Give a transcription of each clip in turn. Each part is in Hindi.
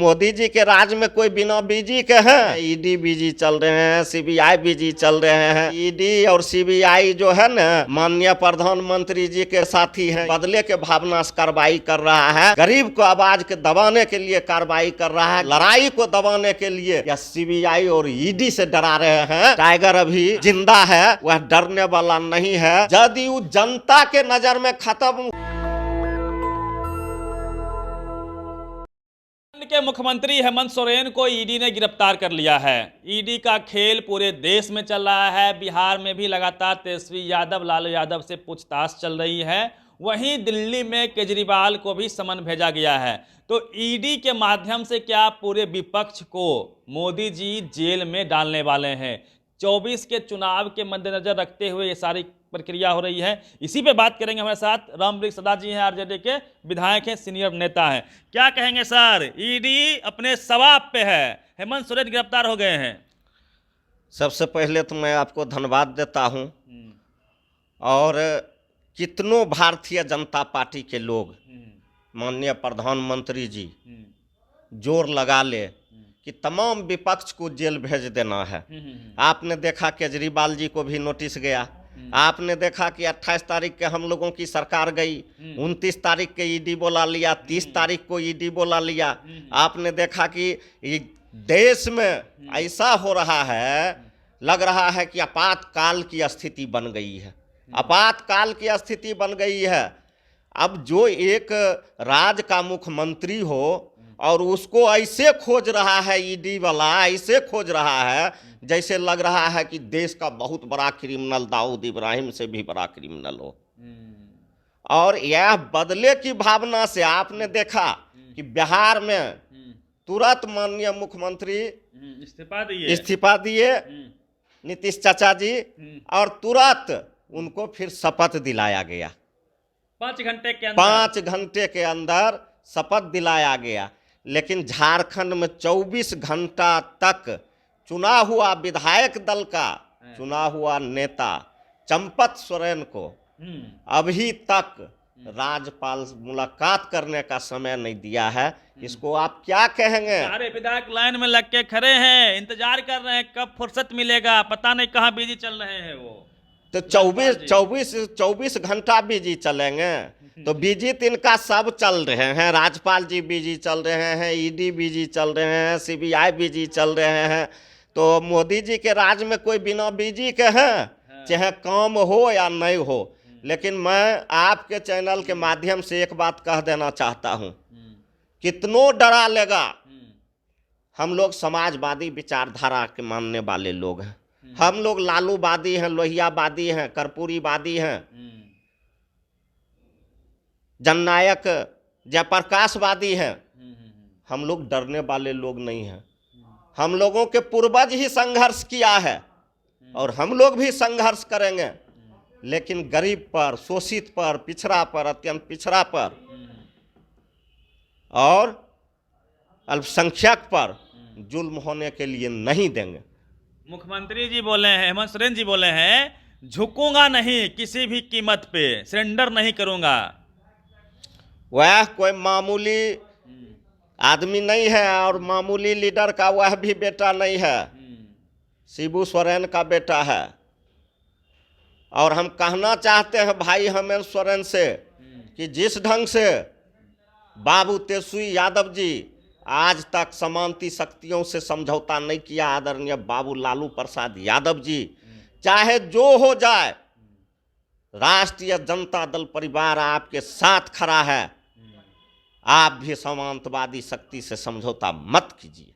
मोदी जी के राज में कोई बिना बीजी के हैं? ईडी बीजी चल रहे हैं, सीबीआई बीजी चल रहे हैं। ईडी और सीबीआई जो है ना, माननीय प्रधानमंत्री जी के साथी हैं। बदले के भावना से कार्रवाई कर रहा है, गरीब को आवाज के दबाने के लिए कार्रवाई कर रहा है, लड़ाई को दबाने के लिए या सीबीआई और ईडी से डरा रहे हैं। टाइगर अभी जिंदा है, वह डरने वाला नहीं है। जदयू जनता के नजर में खत्म। के मुख्यमंत्री हेमंत सोरेन को ईडी ने गिरफ्तार कर लिया है। ईडी का खेल पूरे देश में चल रहा है। बिहार में भी लगातार तेजस्वी यादव, लालू यादव से पूछताछ चल रही है। वहीं दिल्ली में केजरीवाल को भी समन भेजा गया है। तो ईडी के माध्यम से क्या पूरे विपक्ष को मोदी जी जेल में डालने वाले हैं? 24 के चुनाव के मद्देनजर रखते हुए ये सारी प्रक्रिया हो रही है। इसी पे बात करेंगे। हमारे साथ रामवृक्ष सदा जी हैं, आरजेडी के विधायक हैं, सीनियर नेता हैं। क्या कहेंगे सर? ईडी अपने सवाब पे है, हेमंत सोरेन गिरफ्तार हो गए हैं। सबसे पहले तो मैं आपको धन्यवाद देता हूं। और कितनों भारतीय जनता पार्टी के लोग, माननीय प्रधानमंत्री जी जोर लगा ले कि तमाम विपक्ष को जेल भेज देना है। आपने देखा केजरीवाल जी को भी नोटिस गया। आपने देखा कि 28 तारीख के हम लोगों की सरकार गई, 29 तारीख के ईडी बुला लिया, 30 तारीख को ईडी बुला लिया। आपने देखा कि देश में ऐसा हो रहा है, लग रहा है कि आपातकाल की स्थिति बन गई है। आपातकाल की स्थिति बन गई है। अब जो एक राज्य का मुख्यमंत्री हो और उसको ऐसे खोज रहा है, ईडी वाला ऐसे खोज रहा है जैसे लग रहा है कि देश का बहुत बड़ा क्रिमिनल दाऊद इब्राहिम से भी बड़ा क्रिमिनल हो। और यह बदले की भावना से आपने देखा कि बिहार में तुरंत माननीय मुख्यमंत्री इस्तीफा दिए नीतीश चाचा जी, और तुरंत उनको फिर शपथ दिलाया गया। 5 घंटे के अंदर 5 घंटे के अंदर शपथ दिलाया गया। लेकिन झारखंड में 24 घंटा तक चुना हुआ विधायक दल का चुना हुआ नेता चंपत सोरेन को अभी तक राज्यपाल मुलाकात करने का समय नहीं दिया है। इसको आप क्या कहेंगे? सारे विधायक लाइन में लग के खड़े हैं, इंतजार कर रहे हैं कब फुर्सत मिलेगा। पता नहीं कहाँ बिजी चल रहे हैं वो। तो 24 घंटा बिजी चलेंगे तो बिजी तो इनका सब चल रहे हैं। राज्यपाल जी बिजी चल रहे हैं, ईडी बिजी चल रहे हैं, सीबीआई बिजी चल रहे हैं। तो मोदी जी के राज में कोई बिना बिजी के हैं, चाहे काम हो या नहीं हो। लेकिन मैं आपके चैनल के माध्यम से एक बात कह देना चाहता हूं, कितनों डरा लेगा, हम लोग समाजवादी विचारधारा के मानने वाले लोग हैं। हम लोग लालूवादी हैं, लोहियावादी हैं, कर्पूरीवादी हैं, जननायक जयप्रकाशवादी हैं। हम लोग डरने वाले लोग नहीं हैं। हम लोगों के पूर्वज ही संघर्ष किया है और हम लोग भी संघर्ष करेंगे। लेकिन गरीब पर, शोषित पर, पिछड़ा पर, अत्यंत पिछड़ा पर और अल्पसंख्यक पर जुल्म होने के लिए नहीं देंगे। मुख्यमंत्री जी बोले हैं, हेमंत सोरेन जी बोले हैं, झुकूंगा नहीं, किसी भी कीमत पे सरेंडर नहीं करूंगा। वह कोई मामूली आदमी नहीं है और मामूली लीडर का वह भी बेटा नहीं है, शिबू सोरेन का बेटा है। और हम कहना चाहते हैं भाई हेमंत सोरेन से कि जिस ढंग से बाबू तेजस्वी यादव जी आज तक समांती शक्तियों से समझौता नहीं किया, आदरणीय बाबू लालू प्रसाद यादव जी, चाहे जो हो जाए राष्ट्रीय जनता दल परिवार आपके साथ खड़ा है। आप भी समांतवादी शक्ति से समझौता मत कीजिए।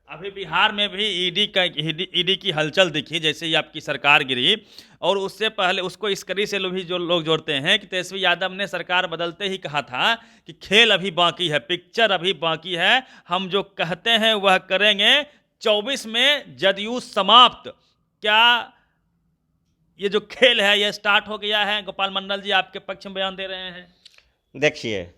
अभी बिहार में भी ईडी की हलचल दिखी जैसे ही आपकी सरकार गिरी, और उससे पहले उसको इस कड़ी से भी जो लोग जोड़ते हैं कि तेजस्वी यादव ने सरकार बदलते ही कहा था कि खेल अभी बाकी है, पिक्चर अभी बाकी है, हम जो कहते हैं वह करेंगे। 24 में जदयू समाप्त। क्या ये जो खेल है यह स्टार्ट हो गया है? गोपाल मंडल जी आपके पक्ष में बयान दे रहे हैं। देखिए,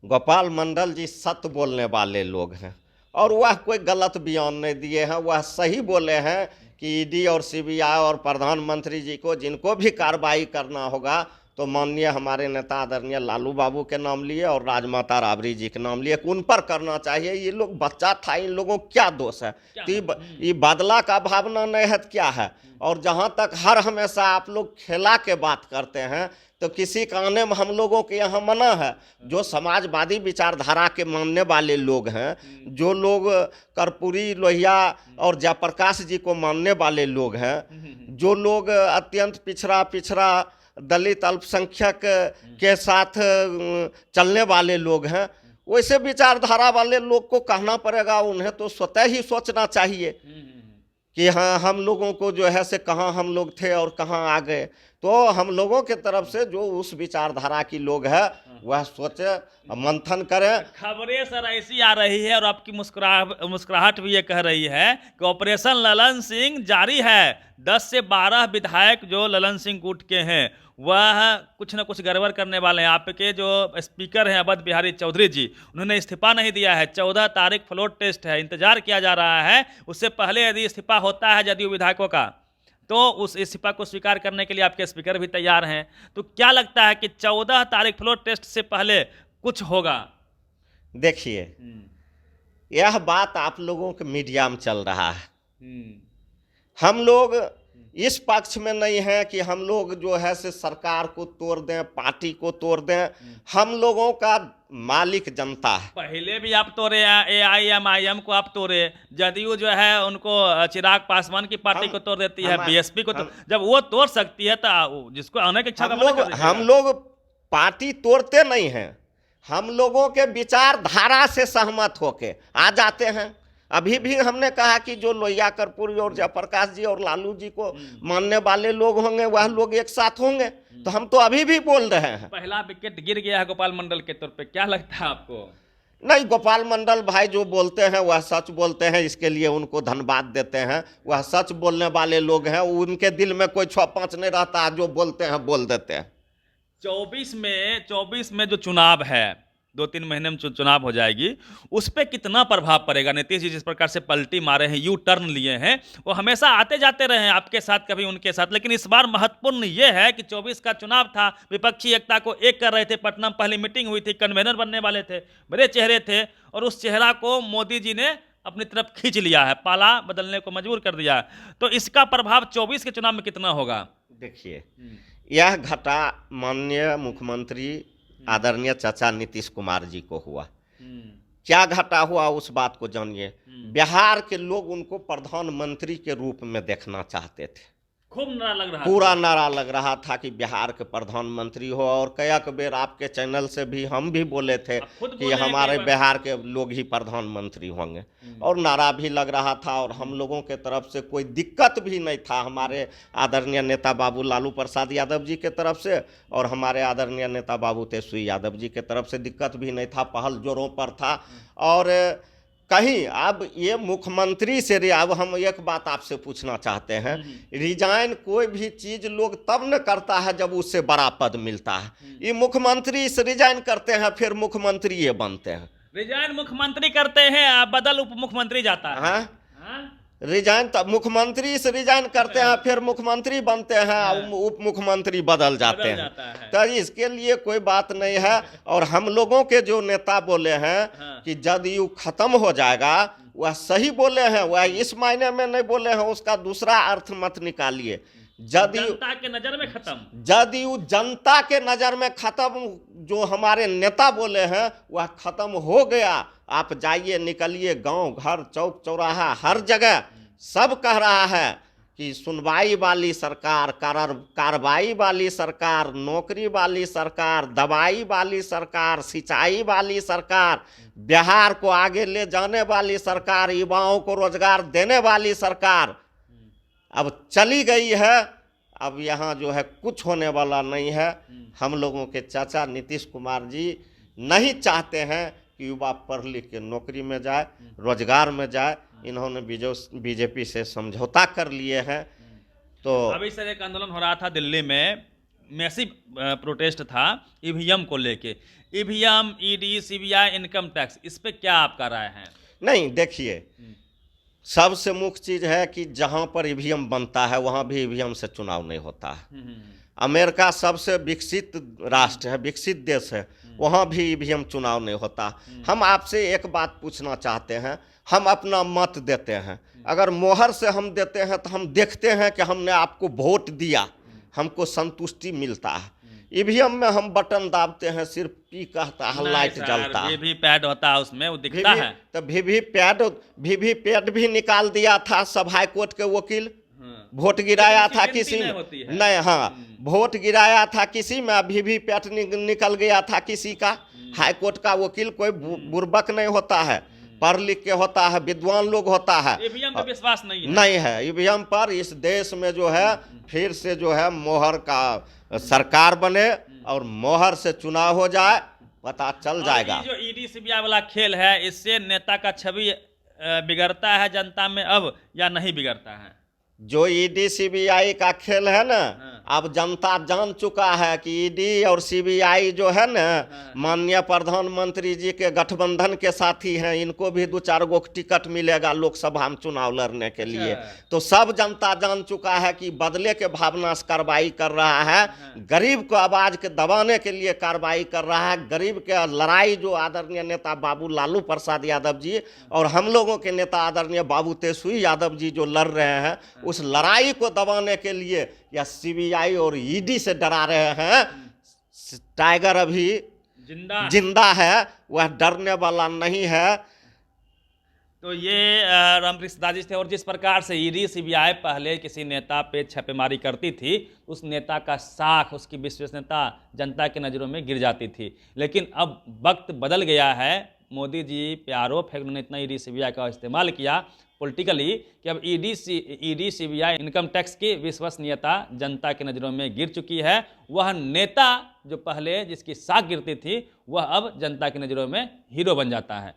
गोपाल मंडल जी सत्य बोलने वाले लोग हैं और वह कोई गलत बयान नहीं दिए हैं। वह सही बोले हैं कि ईडी और सीबीआई और प्रधानमंत्री जी को जिनको भी कार्रवाई करना होगा तो माननीय हमारे नेता आदरणीय लालू बाबू के नाम लिए और राजमाता राबड़ी जी के नाम लिए, उन पर करना चाहिए। ये लोग बच्चा था, इन लोगों को क्या दोष है? तो ये बदला का भावना नहीं है तो क्या है? और जहाँ तक हर हमेशा आप लोग खेला के बात करते हैं, तो किसी का आने में हम लोगों के यहाँ मना है। जो समाजवादी विचारधारा के मानने वाले लोग हैं, जो लोग कर्पूरी लोहिया और जयप्रकाश जी को मानने वाले लोग हैं, जो लोग अत्यंत पिछड़ा दलित अल्पसंख्यक के साथ चलने वाले लोग हैं, वैसे विचारधारा वाले लोग को कहना पड़ेगा, उन्हें तो स्वतः ही सोचना चाहिए कि हाँ, हम लोगों को जो है से कहाँ हम लोग थे और कहाँ आ गए। तो हम लोगों के तरफ से जो उस विचारधारा की लोग है वह सोचे, मंथन करें। खबरें सर ऐसी आ रही है और आपकी मुस्कुराहट भी ये कह रही है कि ऑपरेशन ललन सिंह जारी है। 10 से 12 विधायक जो ललन सिंह गुट के हैं वह कुछ न कुछ गड़बड़ करने वाले हैं। आपके जो स्पीकर हैं अवध बिहारी चौधरी जी, उन्होंने इस्तीफा नहीं दिया है। 14 तारीख फ्लोर टेस्ट है, इंतजार किया जा रहा है। उससे पहले यदि इस्तीफा होता है जदयू विधायकों का, तो उस इस्तीफा को स्वीकार करने के लिए आपके स्पीकर भी तैयार हैं। तो क्या लगता है कि 14 तारीख फ्लोर टेस्ट से पहले कुछ होगा? देखिए, यह बात आप लोगों के मीडिया में चल रहा है। हम लोग इस पक्ष में नहीं है कि हम लोग जो है से सरकार को तोड़ दें, पार्टी को तोड़ दें। हम लोगों का मालिक जनता है। पहले भी आप तोड़े, AIMIM को आप तोड़े, जदयू जो है उनको चिराग पासवान की पार्टी को तोड़ देती है, BSP को जब वो तोड़ सकती है तो जिसको आने की इच्छा हम लोग पार्टी तोड़ते नहीं हैं। हम लोगों के विचारधारा से सहमत होके आ जाते हैं। अभी भी हमने कहा कि जो लोहिया कर्पूरी और जयप्रकाश जी और लालू जी को मानने वाले लोग होंगे वह लोग एक साथ होंगे। तो हम तो अभी भी बोल रहे हैं। पहला विकेट गिर गया है गोपाल मंडल के तौर पे, क्या लगता है आपको? नहीं, गोपाल मंडल भाई जो बोलते हैं वह सच बोलते हैं, इसके लिए उनको धन्यवाद देते हैं। वह सच बोलने वाले लोग हैं, उनके दिल में कोई 6-5 नहीं रहता, जो बोलते हैं बोल देते हैं। 24 में जो चुनाव है, 2-3 महीने में चुनाव हो जाएगी, उस पर कितना प्रभाव पड़ेगा? नीतीश जी जिस प्रकार से पलटी मारे हैं, यू टर्न लिए हैं, वो हमेशा आते जाते रहे हैं आपके साथ, कभी उनके साथ, लेकिन इस बार महत्वपूर्ण ये है कि 24 का चुनाव था, विपक्षी एकता को एक कर रहे थे। पटना में पहली मीटिंग हुई थी, कन्वेनर बनने वाले थे, बड़े चेहरे थे, और उस चेहरा को मोदी जी ने अपनी तरफ खींच लिया है, पाला बदलने को मजबूर कर दिया है। तो इसका प्रभाव 24 के चुनाव में कितना होगा? देखिए, यह घटा माननीय मुख्यमंत्री आदरणीय चाचा नीतीश कुमार जी को हुआ। क्या घटा हुआ उस बात को जानिए। बिहार के लोग उनको प्रधानमंत्री के रूप में देखना चाहते थे। खूब नारा लग रहा, पूरा नारा लग रहा था कि बिहार के प्रधानमंत्री हो। और कई बेर आपके चैनल से भी हम भी बोले थे कि हमारे बिहार के लोग ही प्रधानमंत्री होंगे, और नारा भी लग रहा था। और हम लोगों के तरफ से कोई दिक्कत भी नहीं था, हमारे आदरणीय नेता बाबू लालू प्रसाद यादव जी के तरफ से और हमारे आदरणीय नेता बाबू तेजस्वी यादव जी के तरफ से दिक्कत भी नहीं था, पहल जोरों पर था। और कहीं अब ये मुख्यमंत्री से, अब हम एक बात आपसे पूछना चाहते हैं, रिजाइन कोई भी चीज लोग तब न करता है जब उससे बड़ा पद मिलता है। ये मुख्यमंत्री से रिजाइन करते हैं, फिर मुख्यमंत्री ये बनते हैं। रिजाइन मुख्यमंत्री करते हैं, बदल उप मुख्यमंत्री जाता है। रिजाइन तब मुख्यमंत्री से रिजाइन करते हैं, फिर मुख्यमंत्री बनते हैं, उप मुख्यमंत्री बदल जाते हैं। तो इसके लिए कोई बात नहीं है। और हम लोगों के जो नेता बोले हैं कि जदयू खत्म हो जाएगा, वह सही बोले हैं। वह इस मायने में नहीं बोले हैं, उसका दूसरा अर्थ मत निकालिए। जदयू जनता के नजर में खत्म, जदयू जनता के नजर में खत्म, जो हमारे नेता बोले हैं वह खत्म हो गया। आप जाइए, निकलिए, गांव घर चौक चौराहा हर जगह सब कह रहा है कि सुनवाई वाली सरकार, कार्रवाई वाली सरकार, नौकरी वाली सरकार, दवाई वाली सरकार, सिंचाई वाली सरकार, बिहार को आगे ले जाने वाली सरकार, युवाओं को रोजगार देने वाली सरकार अब चली गई है। अब यहाँ जो है कुछ होने वाला नहीं है। हम लोगों के चाचा नीतीश कुमार जी नहीं चाहते हैं कि युवा पढ़ लिख के नौकरी में जाए, रोजगार में जाए। इन्होंने बीजेपी से समझौता कर लिए हैं। तो अभी सर एक आंदोलन हो रहा था दिल्ली में, मैसिव प्रोटेस्ट था ईवीएम को लेके, EVM, ED, CBI, income tax, इस पे क्या आपका राय है? नहीं, देखिए, सबसे मुख्य चीज़ है कि जहाँ पर ईवीएम बनता है वहाँ भी ईवीएम से चुनाव नहीं होता है। अमेरिका सबसे विकसित राष्ट्र है, विकसित देश है, वहाँ भी ईवीएम चुनाव नहीं होता। हम आपसे एक बात पूछना चाहते हैं, हम अपना मत देते हैं, अगर मोहर से हम देते हैं तो हम देखते हैं कि हमने आपको वोट दिया, हमको संतुष्टि मिलता है। ईवीएम में हम बटन दाबते हैं, सिर्फ पी कहता है, लाइट जलता है, वीवीपैट होता है उसमें, वो दिखता है। तो वीवीपैट भी निकाल दिया था सब हाई कोर्ट के वकील। वोट गिराया था किसी में नहीं, हाँ वोट गिराया था किसी में, वीवीपैट निकल गया था किसी का। हाई कोर्ट का वकील कोई बुर्बक नहीं होता है, पढ़ लिख के होता है, विद्वान लोग होता है। ईवीएम पे विश्वास नहीं है ईवीएम पर। इस देश में जो है फिर से जो है मोहर का सरकार बने और मोहर से चुनाव हो जाए, पता चल जाएगा। जो ईडी सीबीआई वाला खेल है, इससे नेता का छवि बिगड़ता है जनता में अब, या नहीं बिगड़ता है? जो ईडी सीबीआई का खेल है ना, अब जनता जान चुका है कि ईडी और सीबीआई जो है ना, माननीय प्रधानमंत्री जी के गठबंधन के साथी हैं, इनको भी 2-4 गो टिकट मिलेगा लोकसभा में चुनाव लड़ने के लिए। तो सब जनता जान चुका है कि बदले के भावना से कार्रवाई कर रहा है, गरीब को आवाज के दबाने के लिए कार्रवाई कर रहा है। गरीब के लड़ाई जो आदरणीय नेता बाबू लालू प्रसाद यादव जी और हम लोगों के नेता आदरणीय बाबू तेजस्वी यादव जी जो लड़ रहे हैं, उस लड़ाई को दबाने के लिए या सीबीआई और ईडी से डरा रहे हैं। टाइगर अभी जिंदा है, वह डरने वाला नहीं है। तो ये रामकृष्ण दास थे। और जिस प्रकार से ईडी सीबीआई पहले किसी नेता पे छापेमारी करती थी, उस नेता का साख, उसकी विश्वसनीयता जनता की नज़रों में गिर जाती थी। लेकिन अब वक्त बदल गया है। मोदी जी पे आरोप है कि उन्होंने इतना ईडी सीबीआई का इस्तेमाल किया पॉलिटिकली कि अब ईडी सीबीआई इनकम टैक्स की विश्वसनीयता जनता की नज़रों में गिर चुकी है। वह नेता जो पहले जिसकी साख गिरती थी, वह अब जनता की नज़रों में हीरो बन जाता है।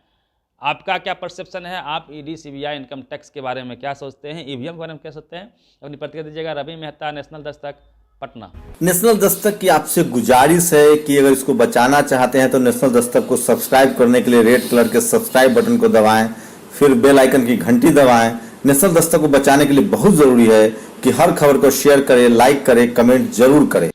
आपका क्या परसेप्शन है? आप ईडी सीबीआई इनकम टैक्स के बारे में क्या सोचते हैं? ईवीएम के बारे में क्या सोचते हैं? अपनी प्रतिक्रिया दीजिएगा। रवि मेहता, नेशनल दस्तक, पटना। नेशनल दस्तक की आपसे गुजारिश है कि अगर इसको बचाना चाहते हैं तो नेशनल दस्तक को सब्सक्राइब करने के लिए रेड कलर के सब्सक्राइब बटन को दबाएं, फिर बेल आइकन की घंटी दबाएं। नेशनल दस्तक को बचाने के लिए बहुत जरूरी है कि हर खबर को शेयर करें, लाइक करें, कमेंट जरूर करें।